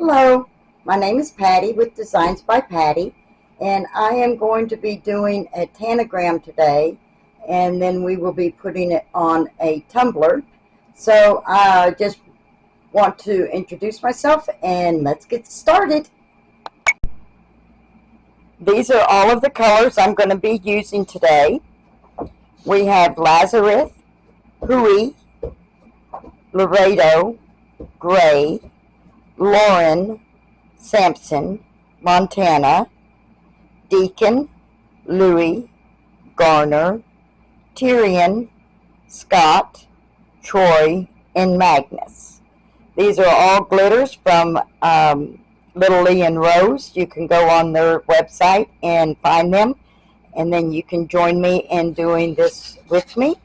Hello, my name is Patty with Designs by Patty, and I am going to be doing a Tanagram today, and then we will be putting it on a tumbler. So I just want to introduce myself and let's get started. These are all of the colors I'm going to be using today. We have Lazarus, Hui, Laredo, Gray, Lauren, Sampson, Montana, Deacon, Louis, Garner, Tyrion, Scott, Troy, and Magnus. These are all glitters from Little Lee and Rose. You can go on their website and find them, and then you can join me in doing this with me.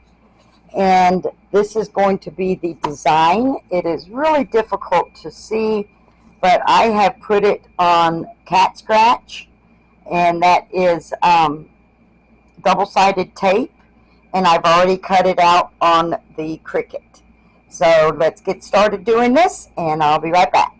And this is going to be the design. It is really difficult to see, but I have put it on cat scratch, and that is double-sided tape, and I've already cut it out on the Cricut. So let's get started doing this, and I'll be right back.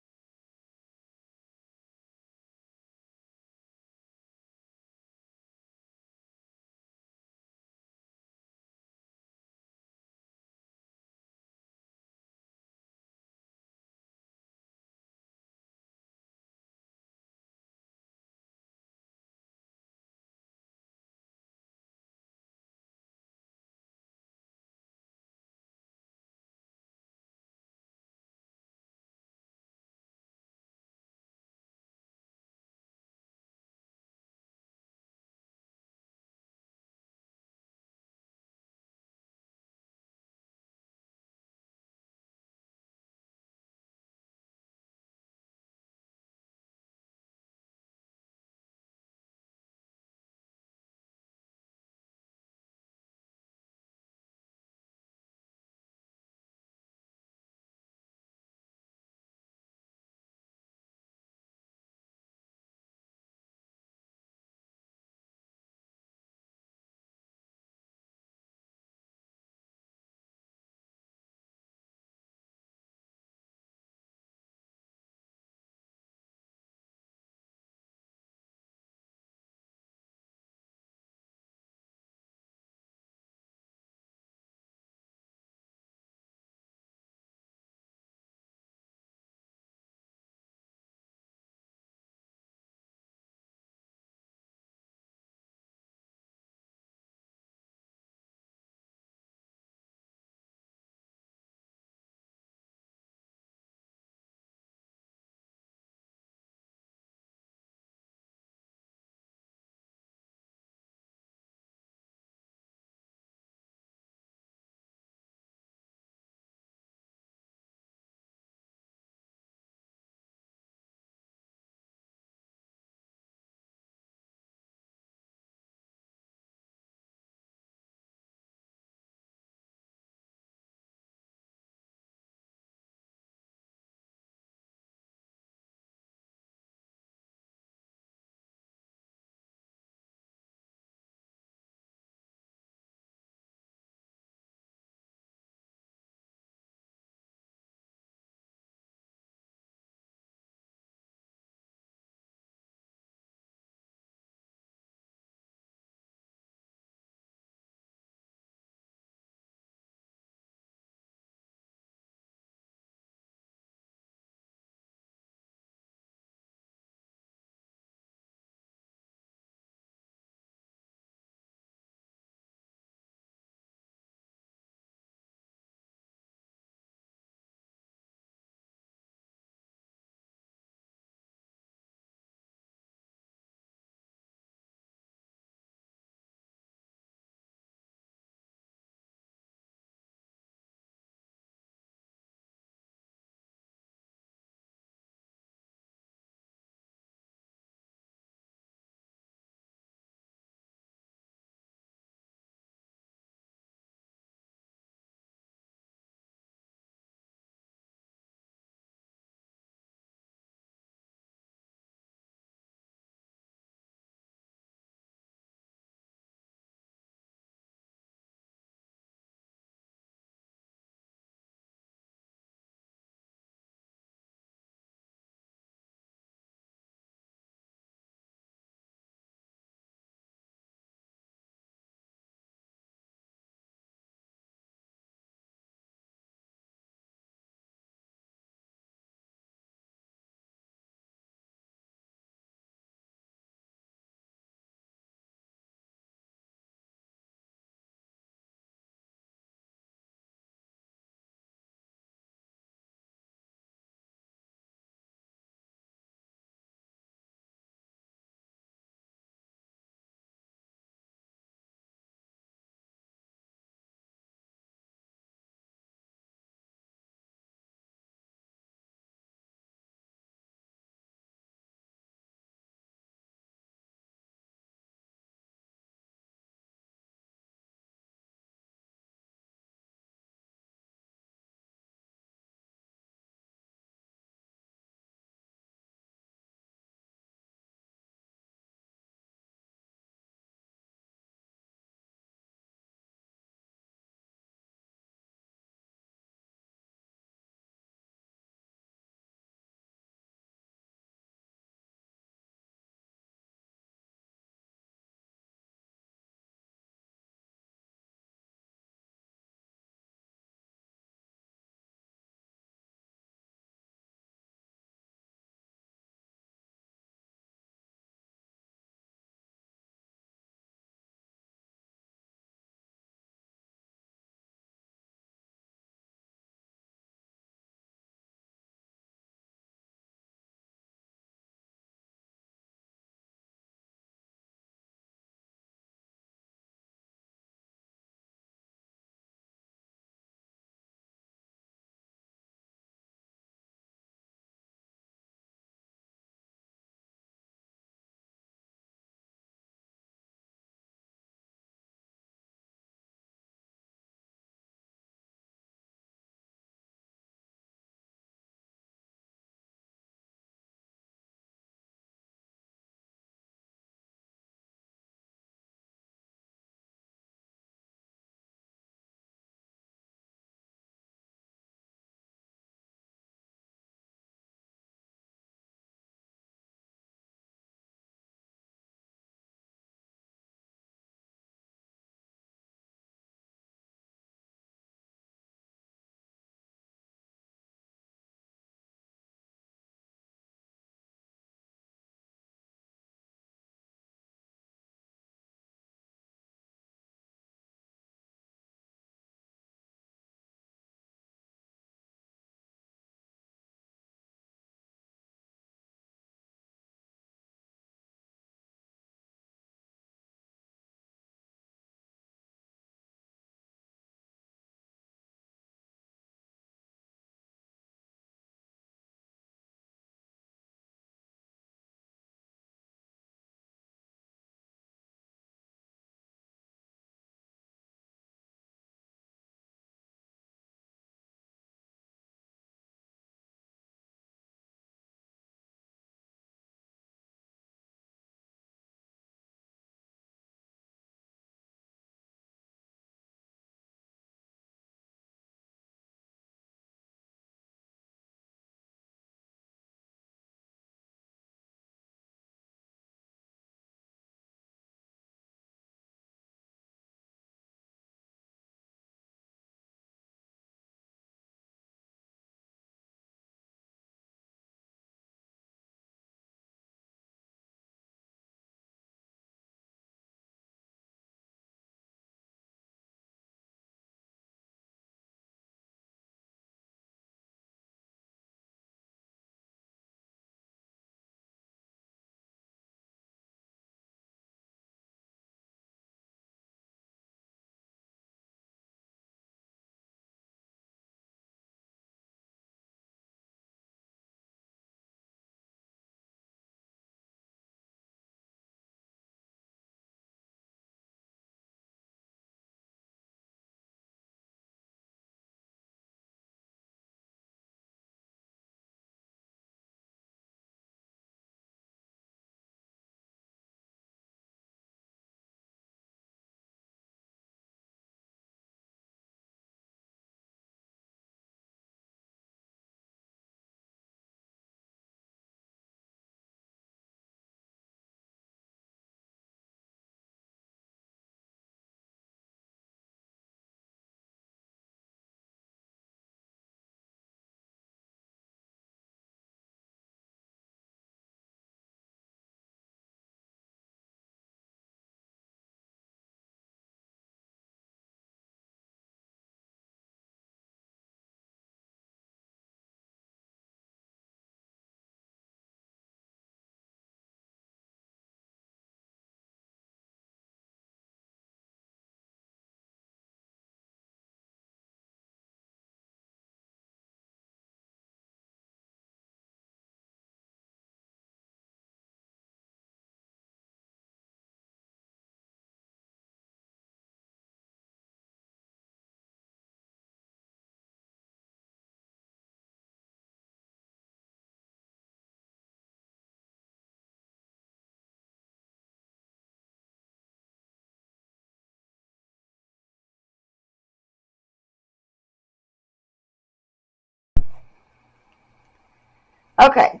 Okay,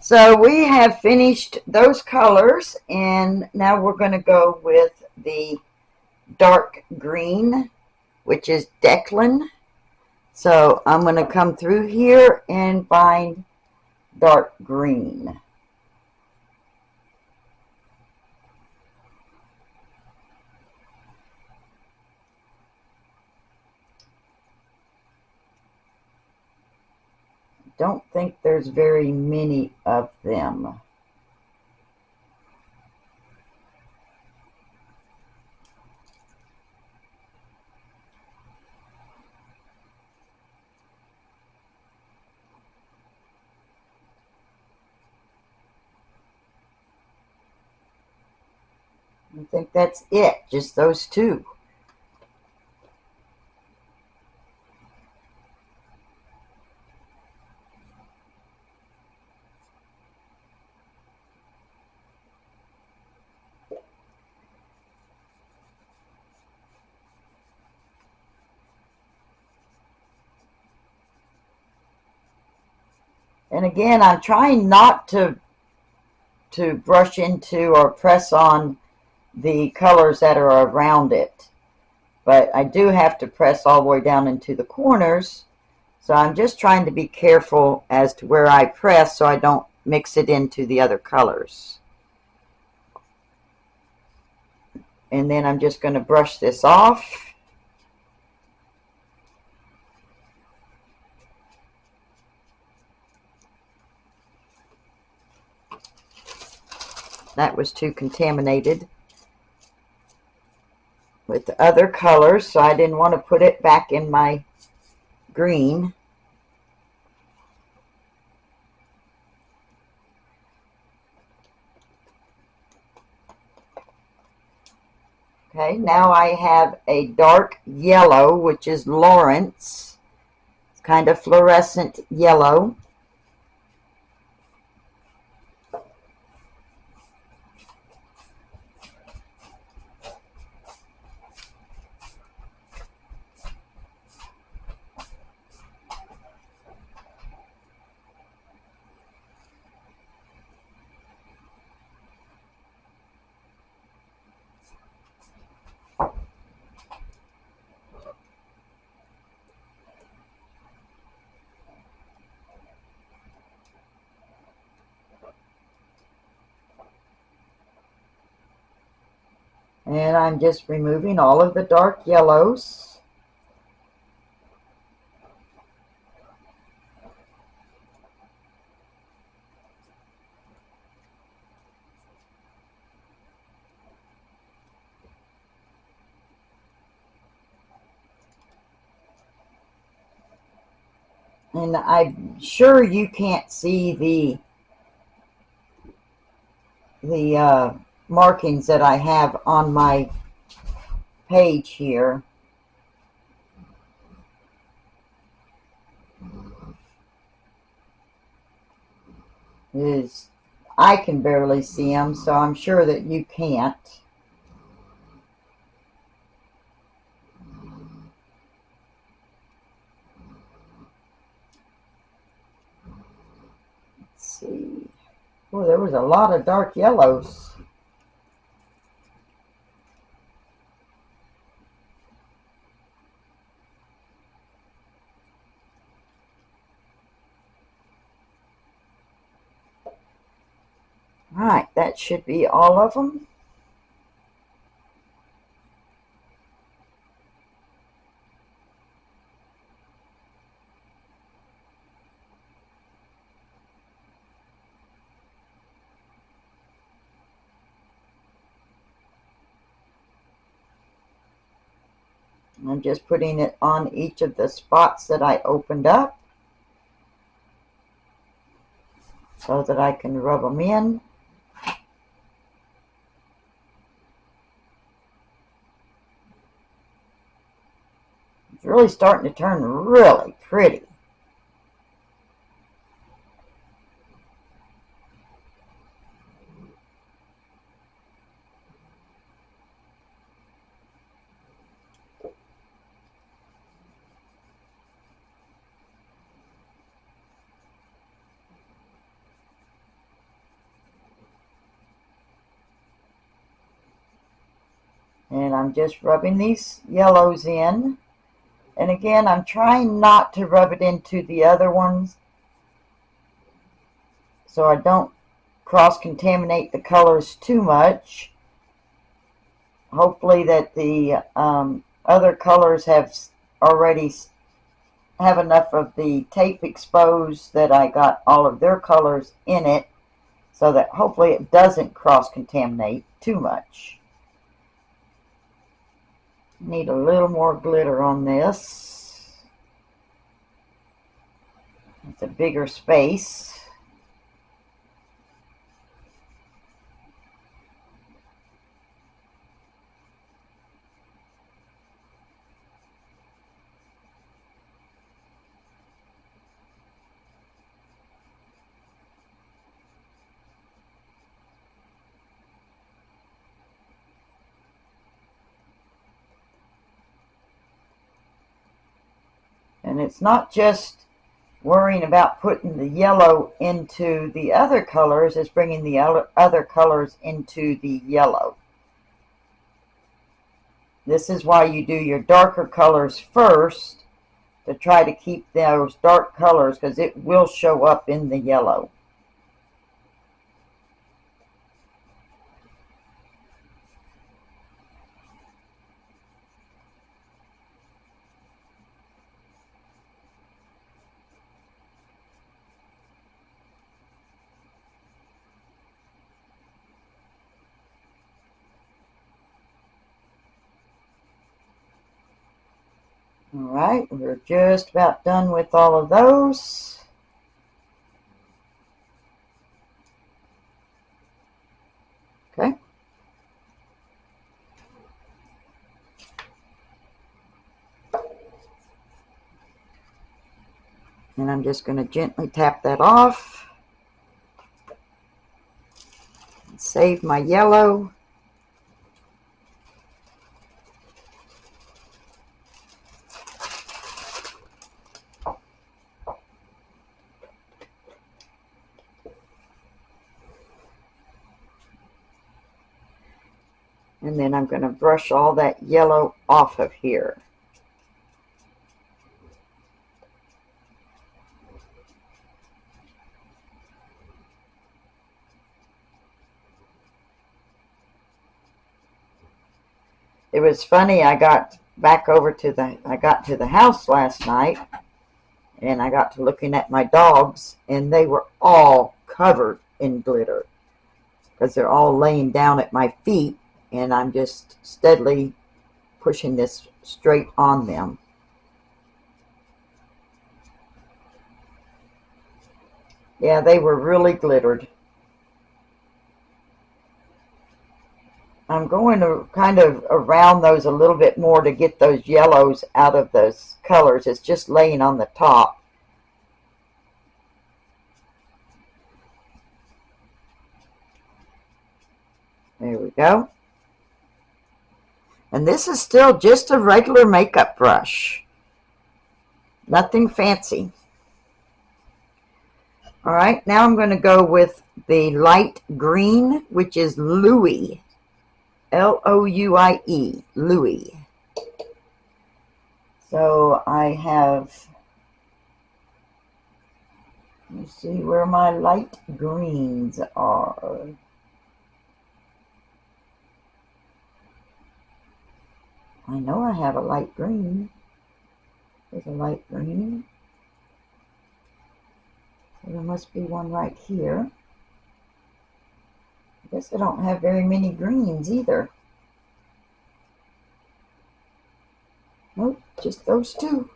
so we have finished those colors, and now we're going to go with the dark green, which is Declan. So I'm going to come through here and find dark green. Don't think there's very many of them. I think that's it, just those two. And again, I'm trying not to brush into or press on the colors that are around it. But I do have to press all the way down into the corners. So I'm just trying to be careful as to where I press so I don't mix it into the other colors. And then I'm just going to brush this off. That was too contaminated with the other colors, so I didn't want to put it back in my green. Okay, now I have a dark yellow, which is Lawrence. It's kind of fluorescent yellow. And I'm just removing all of the dark yellows. And I'm sure you can't see the markings that I have on my page here. I can barely see them, so I'm sure that you can't. Let's see. Oh, there was a lot of dark yellows. Right, that should be all of them. I'm just putting it on each of the spots that I opened up so that I can rub them in. It's really starting to turn really pretty. And I'm just rubbing these yellows in. And again, I'm trying not to rub it into the other ones so I don't cross-contaminate the colors too much. Hopefully that the other colors have already have enough of the tape exposed that I got all of their colors in it, so that hopefully it doesn't cross-contaminate too much. Need a little more glitter on this. It's a bigger space. And it's not just worrying about putting the yellow into the other colors, it's bringing the other colors into the yellow. This is why you do your darker colors first, to try to keep those dark colors, because it will show up in the yellow. Alright, we're just about done with all of those. Okay. And I'm just going to gently tap that off. Save my yellow. And then I'm going to brush all that yellow off of here. It was funny, I got to the house last night, and I got to looking at my dogs, and they were all covered in glitter because they're all laying down at my feet, and I'm just steadily pushing this straight on them. Yeah, they were really glittered. I'm going to kind of around those a little bit more to get those yellows out of those colors. It's just laying on the top. There we go. And this is still just a regular makeup brush. Nothing fancy. All right, now I'm going to go with the light green, which is Louis. L-O-U-I-E, Louis. So I have, let me see where my light greens are. I know I have a light green. There's a light green. So there must be one right here. I guess I don't have very many greens either. Nope, just those two.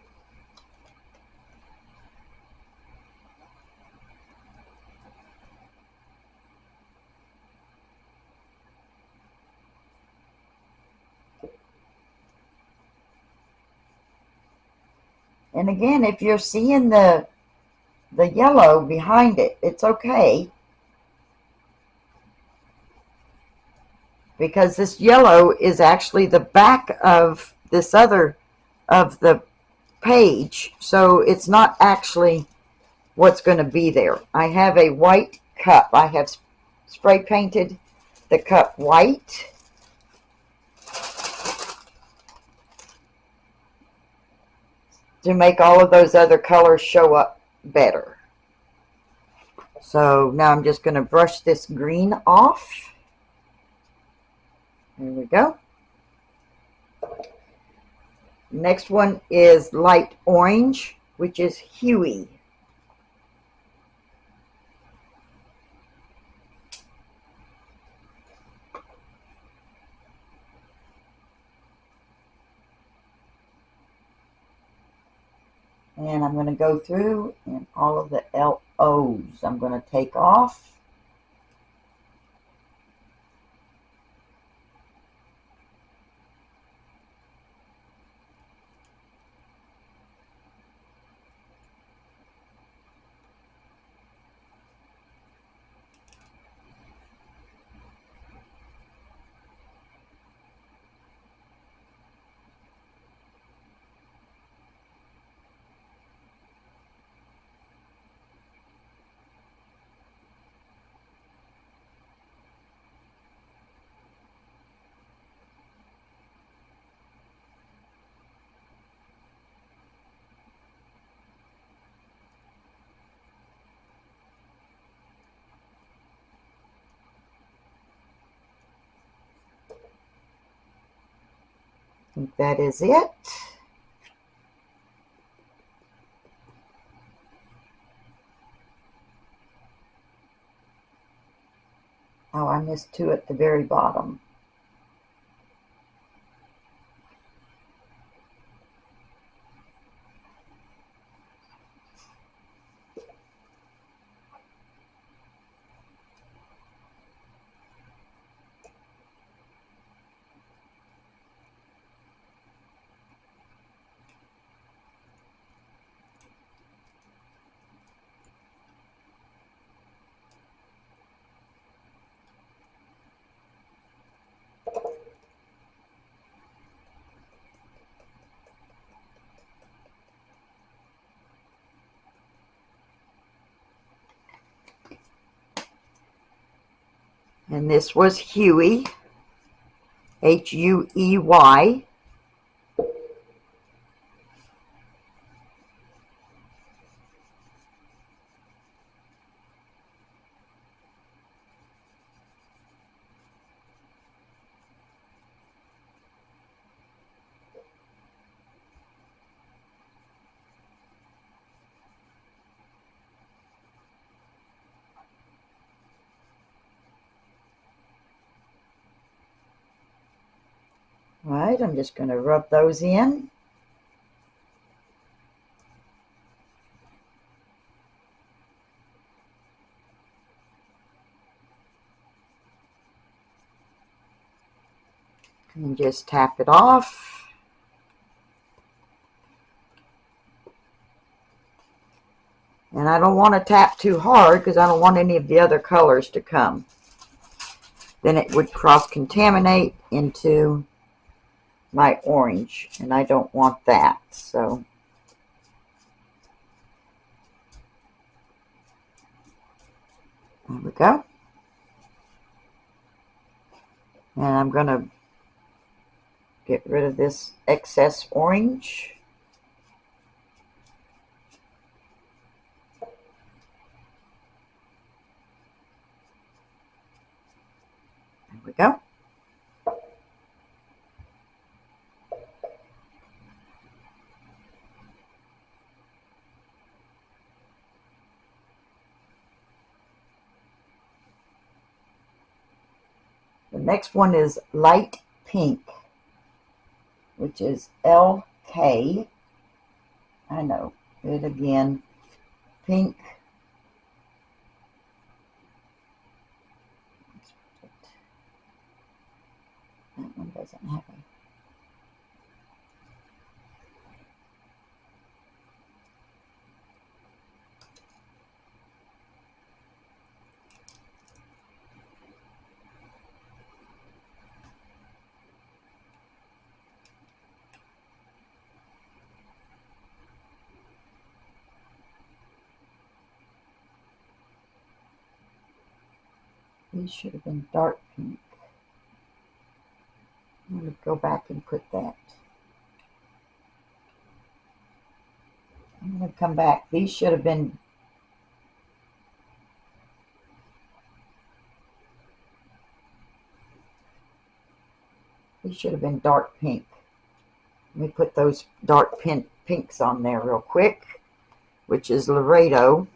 And again, if you're seeing the yellow behind it, it's okay. Because this yellow is actually the back of this other of the page, so it's not actually what's going to be there. I have a white cup. I have spray painted the cup white. to make all of those other colors show up better. So now I'm just going to brush this green off. There we go. Next one is light orange, which is Huey. And I'm going to go through and all of the LOs I'm going to take off. I think that is it. Oh, I missed two at the very bottom. And this was Huey, Huey. All right, I'm just going to rub those in. And just tap it off. And I don't want to tap too hard because I don't want any of the other colors to come. Then it would cross-contaminate into my orange, and I don't want that. So there we go. And I'm going to get rid of this excess orange. There we go. The next one is light pink, which is LK. I know, it again, pink. That one doesn't have a... These should have been dark pink. I'm going to go back and put that. I'm going to come back. These should have been dark pink. Let me put those dark pinks on there real quick, which is Laredo.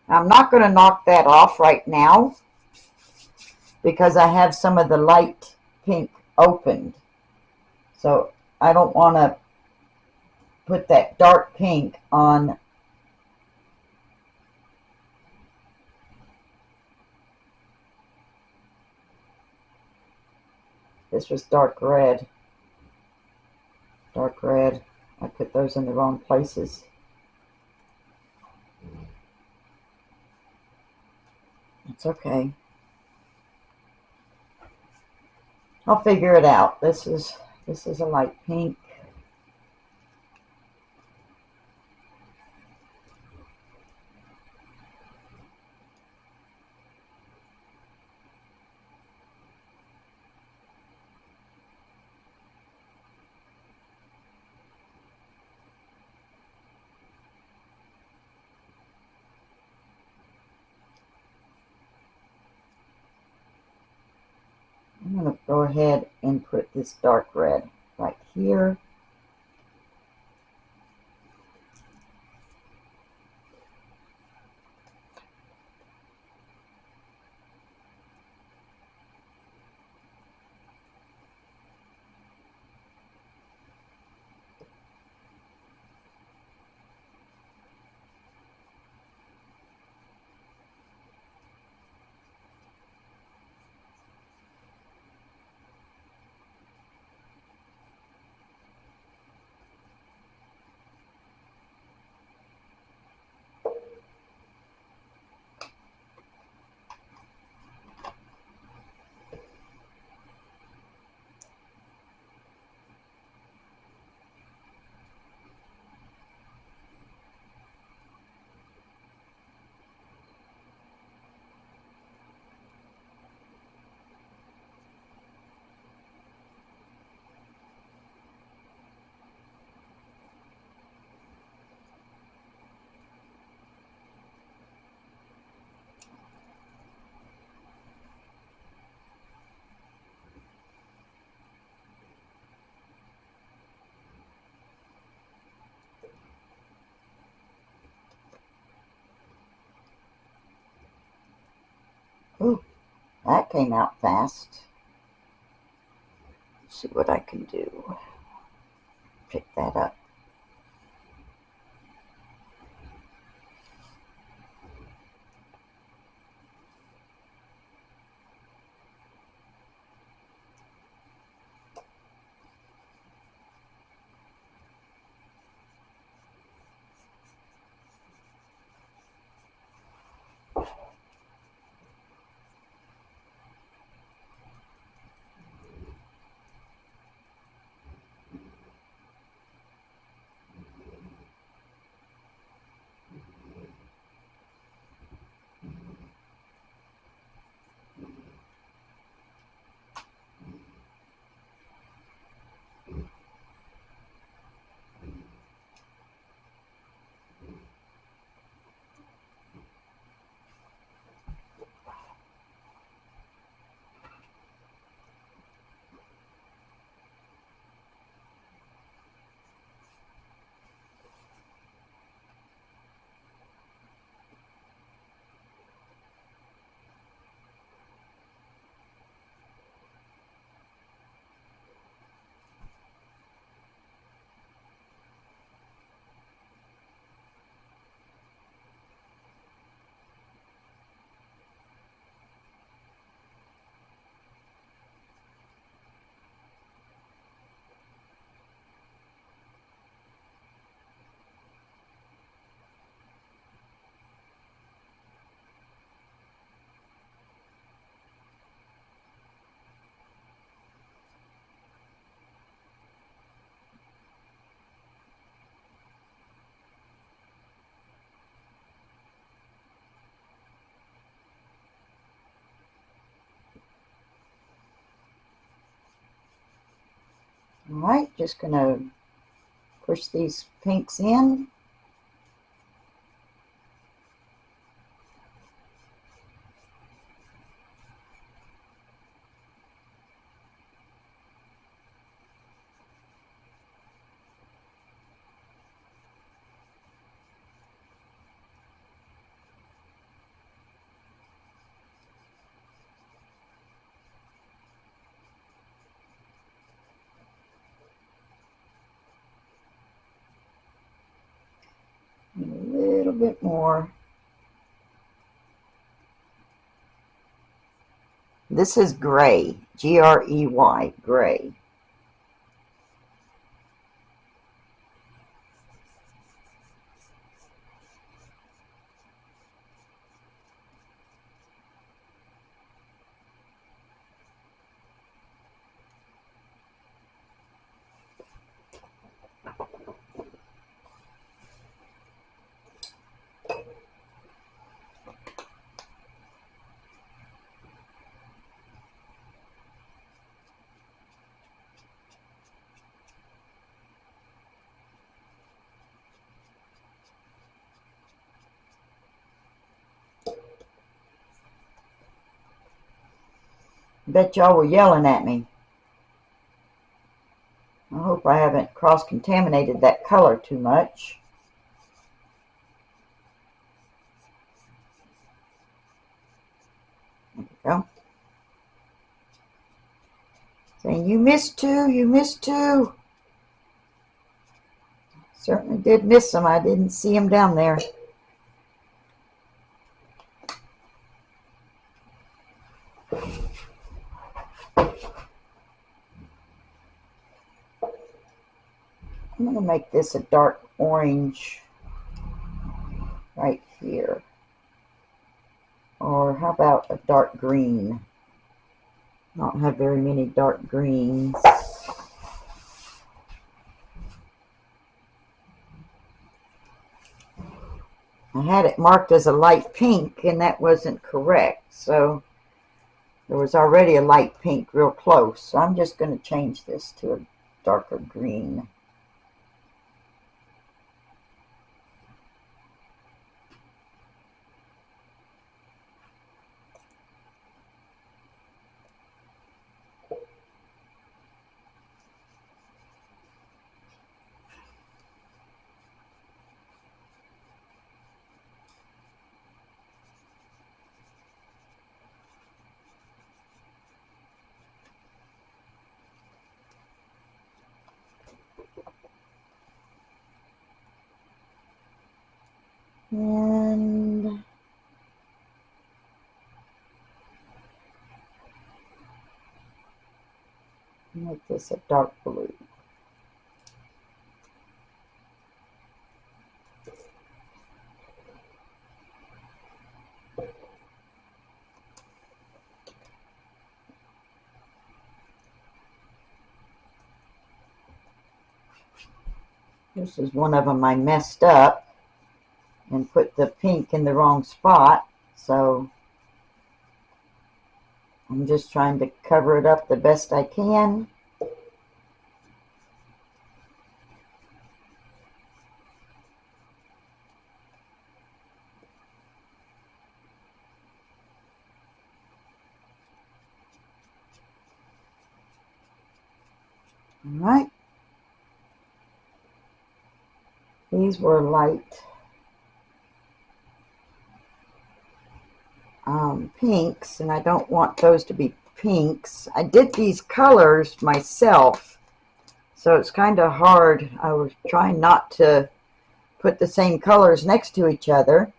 I'm not going to knock that off right now because I have some of the light pink opened. So I don't want to put that dark pink on. This was dark red. Dark red. I put those in the wrong places. It's okay. I'll figure it out. This is a light pink. I'm going to go ahead and put this dark red right here. Ooh, that came out fast. Let's see what I can do. Pick that up. Alright, just going to push these pinks in. A little bit more. This is gray, G-R-E-Y, gray. Bet y'all were yelling at me. I hope I haven't cross-contaminated that color too much. There we go. Saying, you missed two, you missed two. Certainly did miss them. I didn't see them down there. I'm going to make this a dark orange right here. Or how about a dark green? I don't have very many dark greens. I had it marked as a light pink, and that wasn't correct. So there was already a light pink real close. So I'm just going to change this to a darker green. And make this a dark blue. This is one of them I messed up and put the pink in the wrong spot, so I'm just trying to cover it up the best I can. Alright. These were light pinks, and I don't want those to be pinks. I did these colors myself, so it's kind of hard. I was trying not to put the same colors next to each other.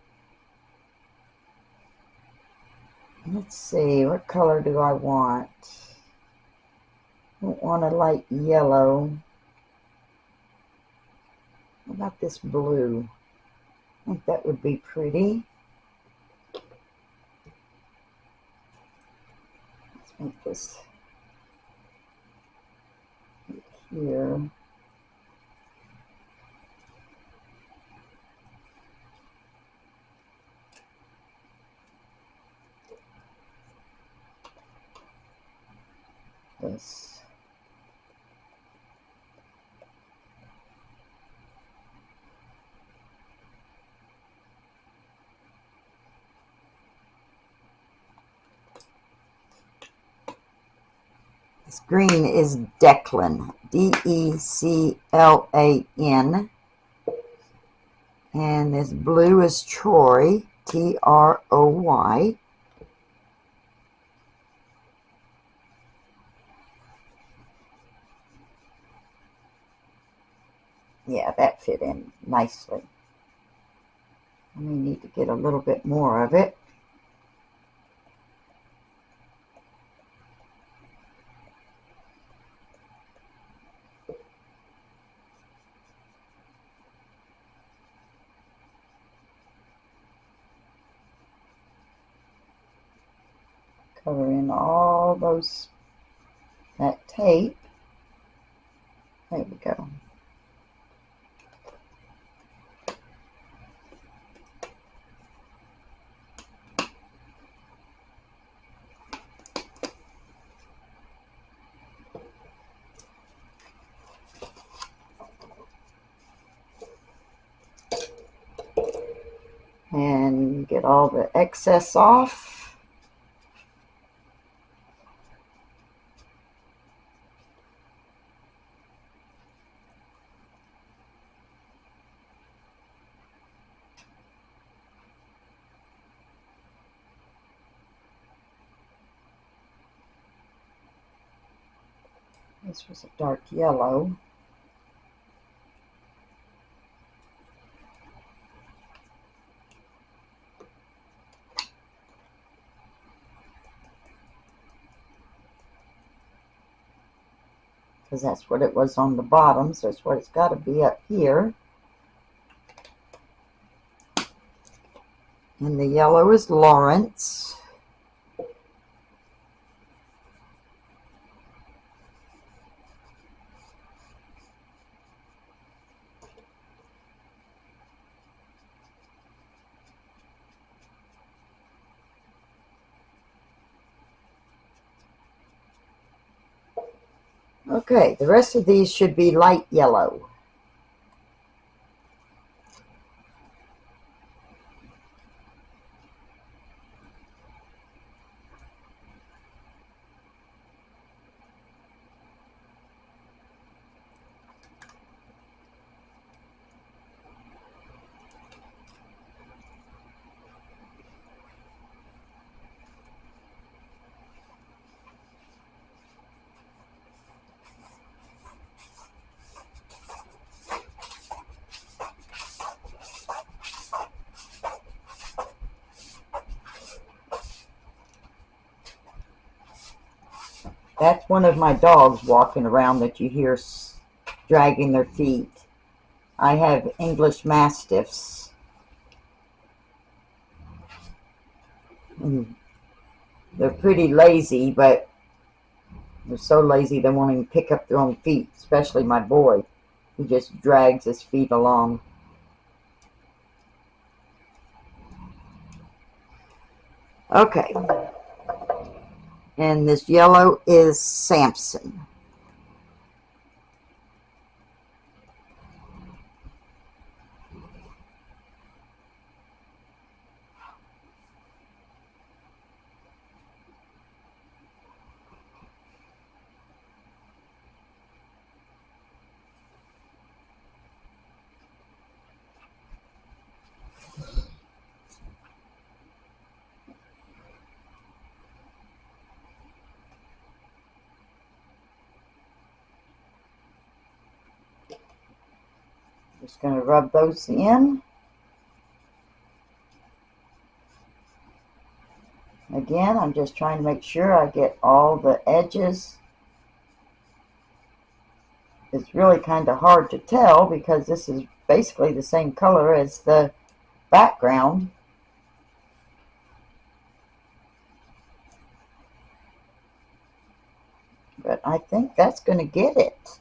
Let's see, what color do I want? I don't want a light yellow. What about this blue? I think that would be pretty. Let's make this here. This. This green is Declan, D-E-C-L-A-N. And this blue is Troy, T-R-O-Y. Yeah, that fit in nicely. I may need to get a little bit more of it. Cover in all that tape. There we go. And get all the excess off. This was a dark yellow. Because that's what it was on the bottom, so it's what it's got to be up here. And the yellow is Lawrence. Okay, the rest of these should be light yellow. That's one of my dogs walking around that you hear dragging their feet. I have English Mastiffs. And they're pretty lazy, but they're so lazy they won't even pick up their own feet, especially my boy. He just drags his feet along. Okay. And this yellow is Samson. Just going to rub those in. Again, I'm just trying to make sure I get all the edges. It's really kind of hard to tell because this is basically the same color as the background. But I think that's going to get it.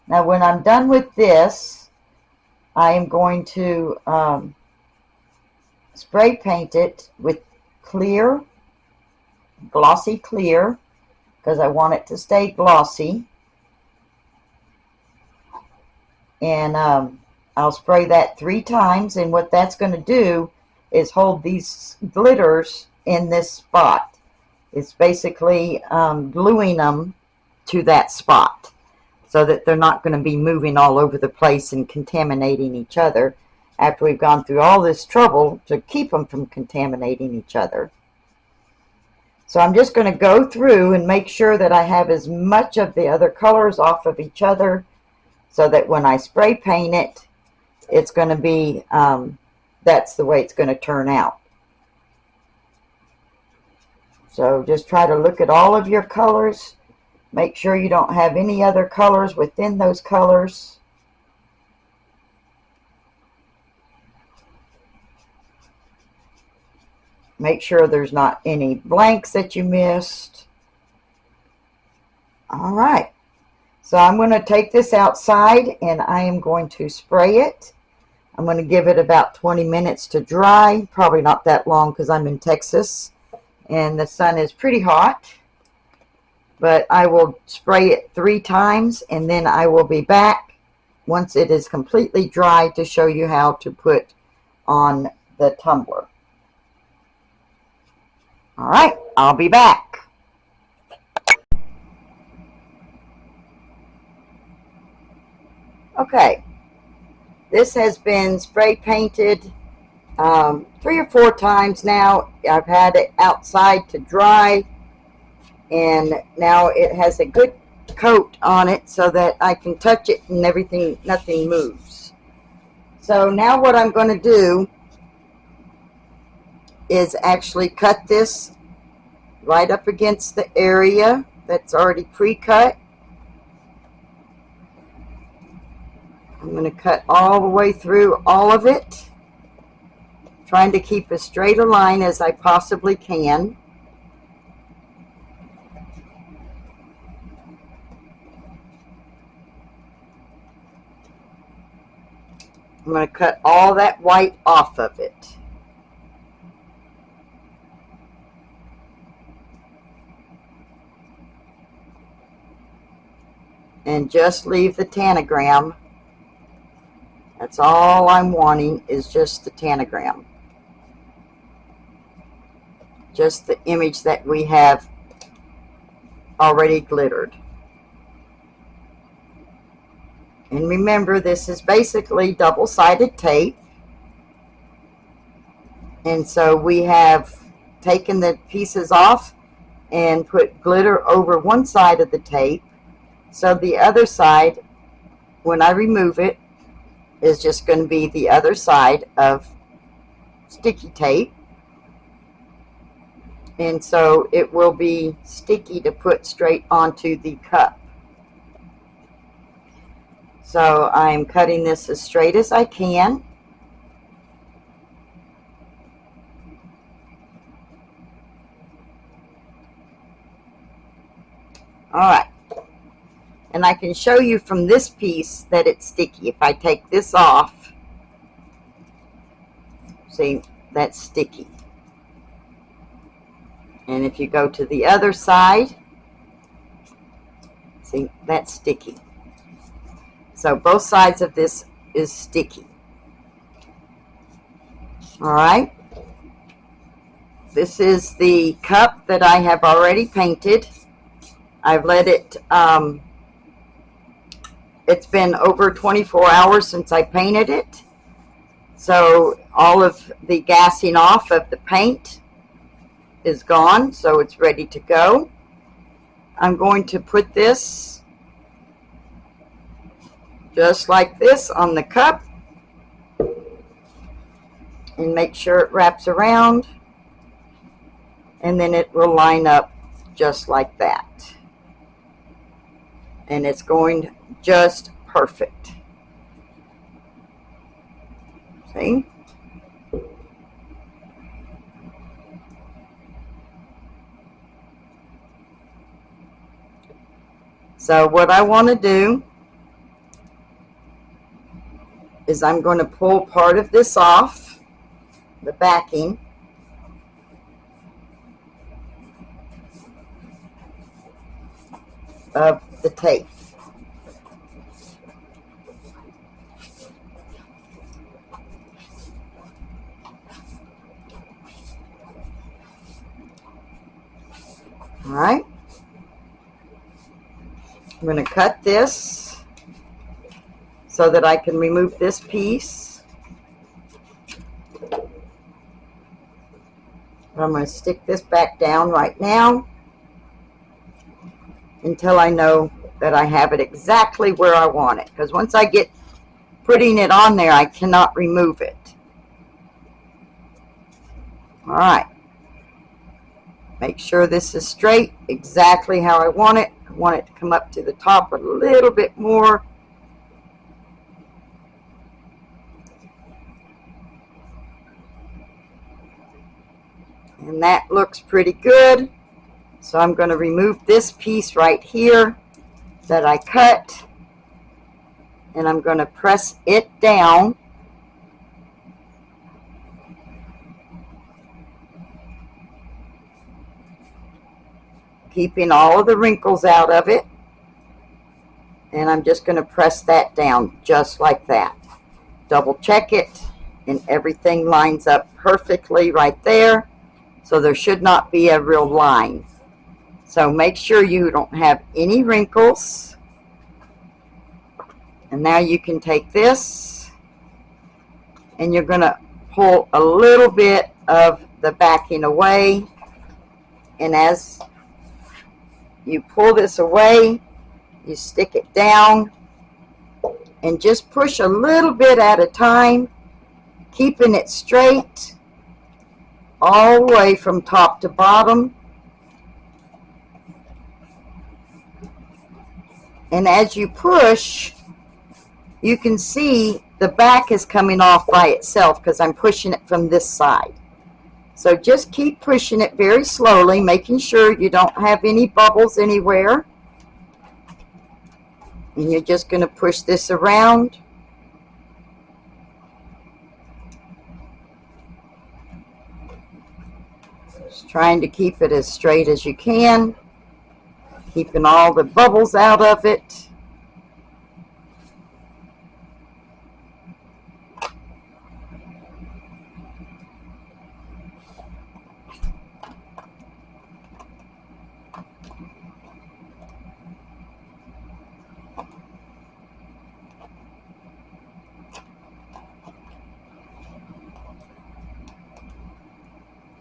Now when I'm done with this, I am going to spray paint it with clear, glossy clear, because I want it to stay glossy. And I'll spray that 3 times, and what that's going to do is hold these glitters in this spot. It's basically gluing them to that spot so that they're not going to be moving all over the place and contaminating each other after we've gone through all this trouble to keep them from contaminating each other. So I'm just going to go through and make sure that I have as much of the other colors off of each other so that when I spray paint it, it's going to be, that's the way it's going to turn out. So just try to look at all of your colors. Make sure you don't have any other colors within those colors. Make sure there's not any blanks that you missed. All right. So I'm going to take this outside and I am going to spray it. I'm going to give it about 20 minutes to dry. Probably not that long because I'm in Texas and the sun is pretty hot. But I will spray it 3 times and then I will be back once it is completely dry to show you how to put on the tumbler. All right, I'll be back. Okay, this has been spray painted 3 or 4 times now. I've had it outside to dry, and now it has a good coat on it so that I can touch it and everything, nothing moves. So now what I'm going to do is actually cut this right up against the area that's already pre-cut. I'm going to cut all the way through all of it, trying to keep as straight a line as I possibly can. I'm going to cut all that white off of it. And just leave the Tanagram. That's all I'm wanting, is just the Tanagram. Just the image that we have already glittered. And remember, this is basically double-sided tape. And so we have taken the pieces off and put glitter over one side of the tape. So the other side, when I remove it, is just going to be the other side of sticky tape. And so it will be sticky to put straight onto the cup. So I'm cutting this as straight as I can. All right. And I can show you from this piece that it's sticky. If I take this off, see, that's sticky. And if you go to the other side, see, that's sticky. So both sides of this is sticky. All right. This is the cup that I have already painted. I've let it, it's been over 24 hours since I painted it. So all of the gassing off of the paint is gone, so it's ready to go. I'm going to put this just like this on the cup and make sure it wraps around, and then it will line up just like that. And it's going just perfect. See? So what I want to do is I'm going to pull part of this off, the backing, of the tape. Alright, I'm going to cut this so that I can remove this piece. I'm going to stick this back down right now until I know that I have it exactly where I want it, because once I get putting it on there, I cannot remove it. Alright, make sure this is straight, exactly how I want it. I want it to come up to the top a little bit more. And that looks pretty good. So I'm going to remove this piece right here that I cut, and I'm going to press it down. Keeping all of the wrinkles out of it. And I'm just going to press that down just like that. Double check it, and everything lines up perfectly right there. So there should not be a real line. So make sure you don't have any wrinkles. And now you can take this, and you're going to pull a little bit of the backing away. And as you pull this away, you stick it down and just push a little bit at a time, keeping it straight all the way from top to bottom. And as you push, you can see the back is coming off by itself because I'm pushing it from this side. So just keep pushing it very slowly, making sure you don't have any bubbles anywhere. And you're just going to push this around. Just trying to keep it as straight as you can, keeping all the bubbles out of it.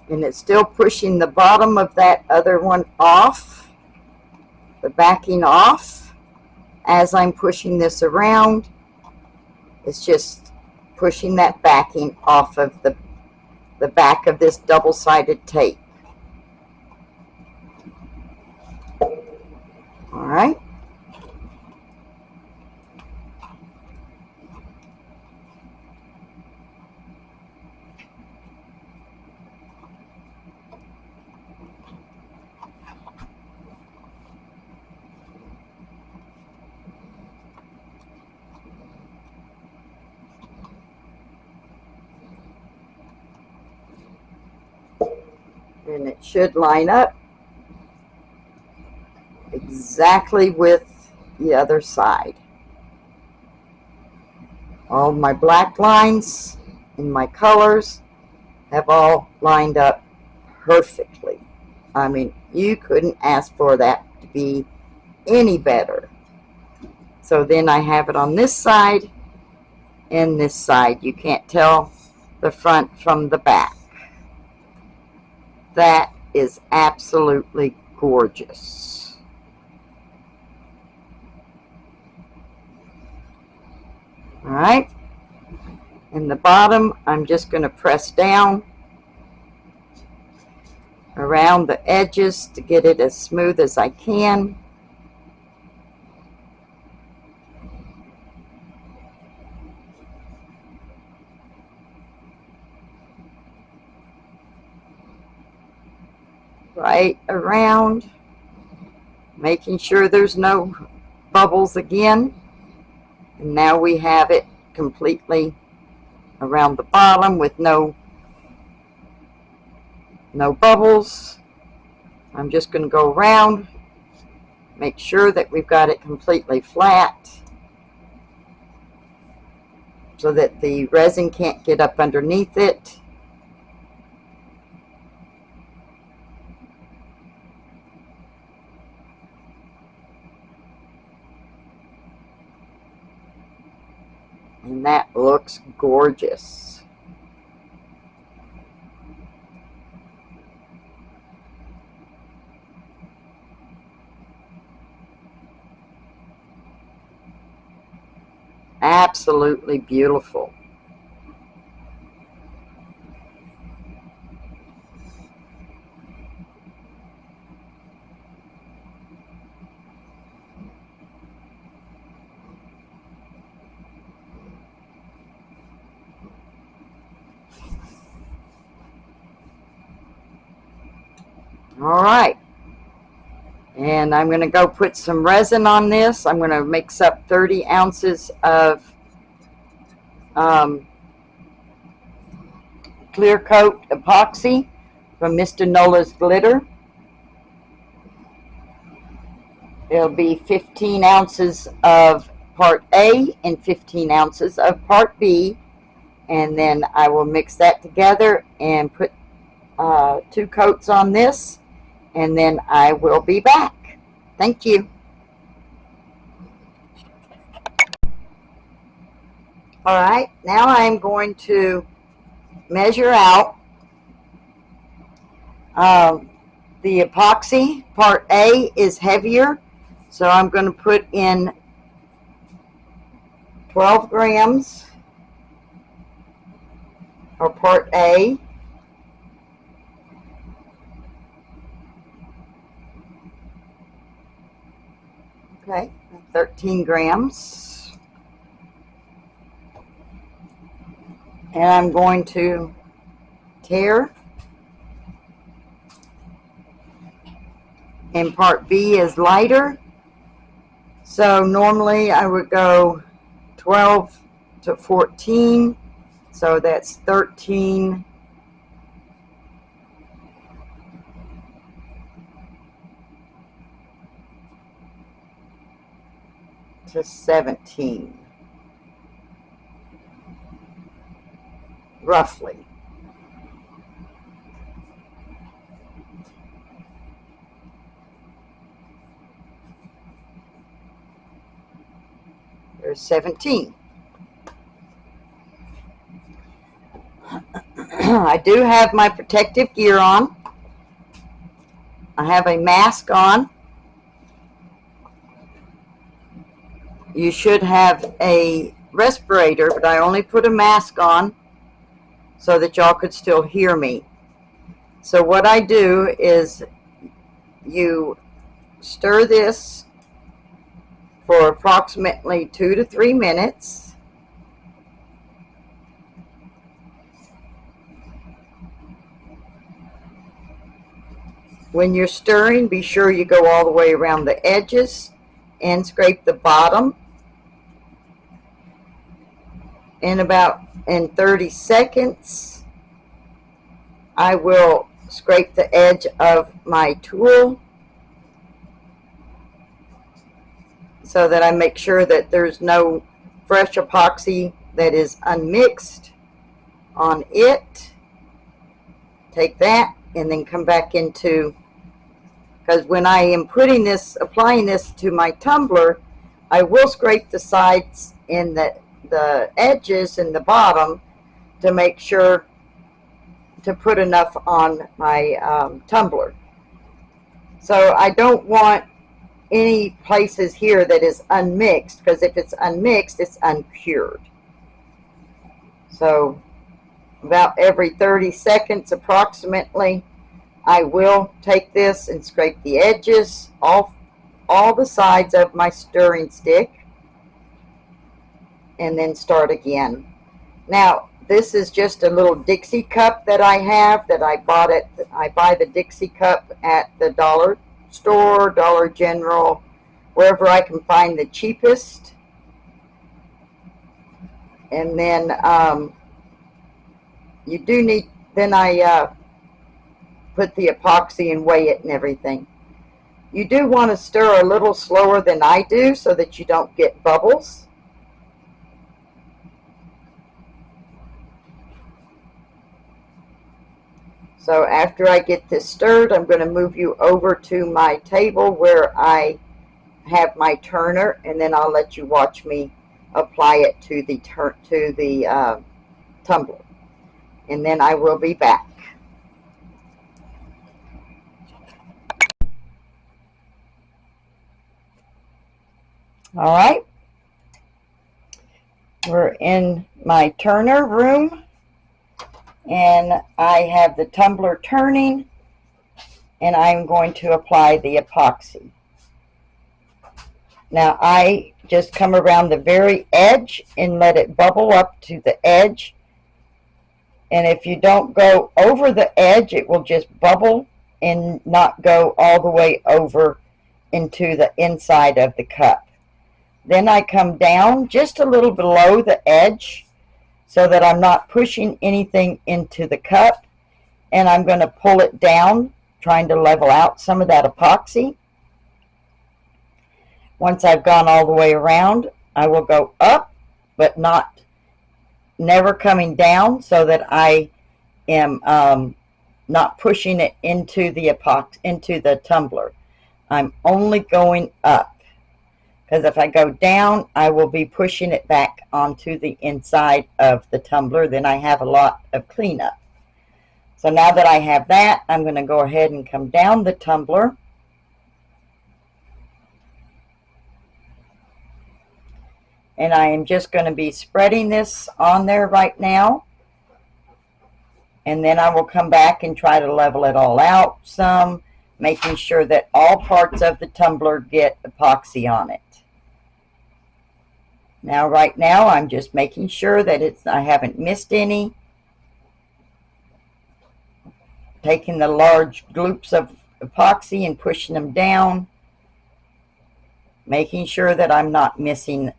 And it's still pushing the bottom of that other one off, the backing off. As I'm pushing this around, it's just pushing that backing off of the back of this double-sided tape. All right. And it should line up exactly with the other side. All my black lines and my colors have all lined up perfectly. I mean, you couldn't ask for that to be any better. So then I have it on this side and this side. You can't tell the front from the back. That is absolutely gorgeous. All right. In the bottom, I'm just going to press down around the edges to get it as smooth as I can. Right around, making sure there's no bubbles again. And now we have it completely around the bottom with no bubbles. I'm just going to go around, make sure that we've got it completely flat so that the resin can't get up underneath it. And that looks gorgeous. Absolutely beautiful. All right. And I'm going to go put some resin on this. I'm going to mix up 30 ounces of clear coat epoxy from Mr. Nola's Glitter. It'll be 15 ounces of part A and 15 ounces of part B. And then I will mix that together and put 2 coats on this. And then I will be back. Thank you. All right, now I'm going to measure out the epoxy. Part A is heavier, so I'm going to put in 12 grams for part A. Okay, 13 grams. And I'm going to tare. And part B is lighter. So normally I would go 12 to 14. So that's 13 to 17. Roughly. There's 17. I do have my protective gear on. I have a mask on. You should have a respirator, but I only put a mask on so that y'all could still hear me. So what I do is you stir this for approximately 2 to 3 minutes. When you're stirring, be sure you go all the way around the edges and scrape the bottom. In 30 seconds, I will scrape the edge of my tool so that I make sure that there's no fresh epoxy that is unmixed on it. Take that and then come back into, because when I am applying this to my tumbler, I will scrape the sides and the edges and the bottom to make sure to put enough on my tumbler. So I don't want any places here that is unmixed, because if it's unmixed, it's uncured. So about every 30 seconds approximately, I will take this and scrape the edges off all the sides of my stirring stick and then start again. Now this is just a little Dixie cup that I have that I bought I buy the Dixie cup at the dollar store, Dollar General, wherever I can find the cheapest. And then you do need, then I put the epoxy and weigh it and everything. You do want to stir a little slower than I do so that you don't get bubbles. So after I get this stirred, I'm going to move you over to my table where I have my turner, and then I'll let you watch me apply it to the tumbler, and then I will be back. All right, we're in my turner room, and I have the tumbler turning, and I'm going to apply the epoxy. Now I just come around the very edge and let it bubble up to the edge, and if you don't go over the edge, it will just bubble and not go all the way over into the inside of the cup. Then I come down just a little below the edge so that I'm not pushing anything into the cup, and I'm going to pull it down, trying to level out some of that epoxy. Once I've gone all the way around, I will go up, but never coming down, so that I am not pushing it into the tumbler. I'm only going up, because if I go down, I will be pushing it back onto the inside of the tumbler. Then I have a lot of cleanup. So now that I have that, I'm going to go ahead and come down the tumbler. And I am just going to be spreading this on there right now. And then I will come back and try to level it all out some, making sure that all parts of the tumbler get epoxy on it. Now, right now, I'm just making sure that I haven't missed any. Taking the large gloops of epoxy and pushing them down. Making sure that I'm not missing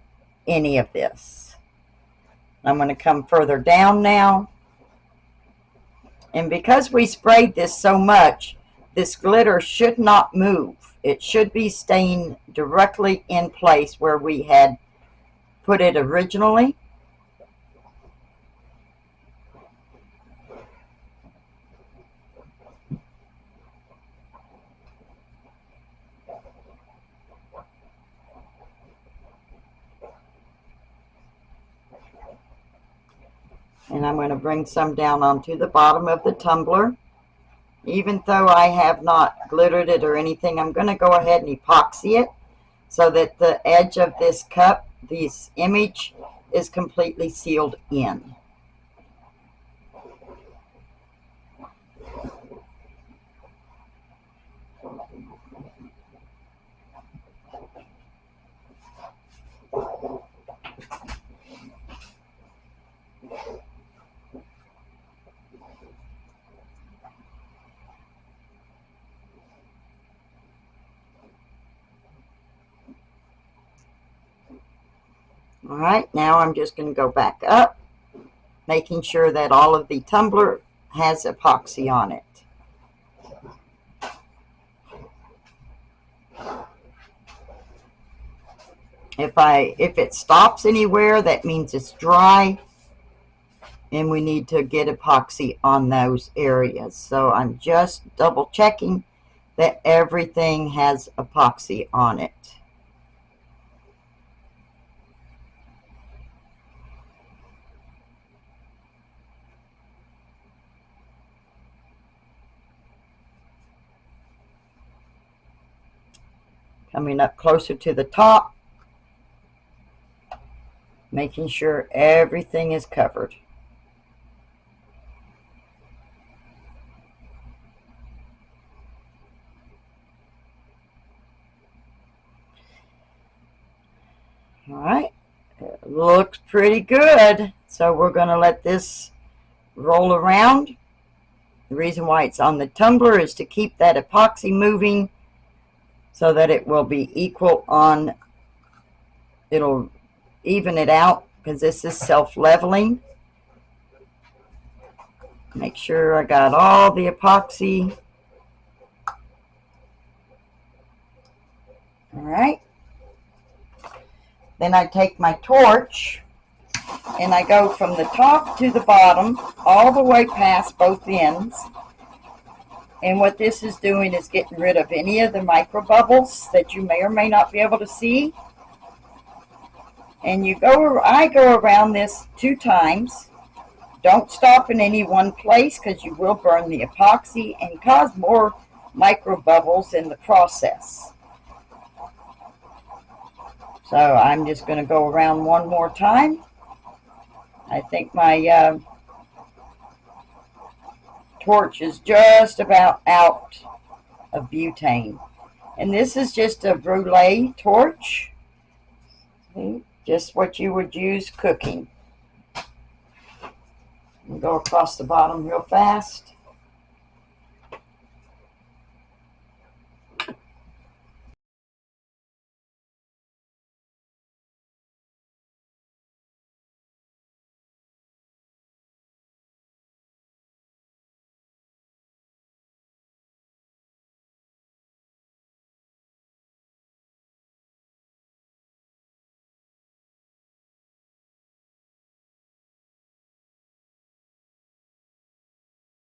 any of this. I'm going to come further down now. And because we sprayed this so much, this glitter should not move. It should be staying directly in place where we had put it originally. And I'm going to bring some down onto the bottom of the tumbler. Even though I have not glittered it or anything, I'm going to go ahead and epoxy it so that the edge of this cup, this image, is completely sealed in. All right, now I'm just going to go back up, making sure that all of the tumbler has epoxy on it. If it stops anywhere, that means it's dry, and we need to get epoxy on those areas. So I'm just double checking that everything has epoxy on it. Coming up closer to the top, making sure everything is covered. All right, it looks pretty good. So we're going to let this roll around. The reason why it's on the tumbler is to keep that epoxy moving so that it will be equal on, it'll even it out, because this is self-leveling. Make sure I got all the epoxy. All right. Then I take my torch and I go from the top to the bottom all the way past both ends. And what this is doing is getting rid of any of the micro bubbles that you may or may not be able to see. And I go around this 2 times. Don't stop in any one place because you will burn the epoxy and cause more micro bubbles in the process. So I'm just going to go around one more time. I think my torch is just about out of butane. And this is just a brulee torch. See? Just what you would use cooking. Go across the bottom real fast.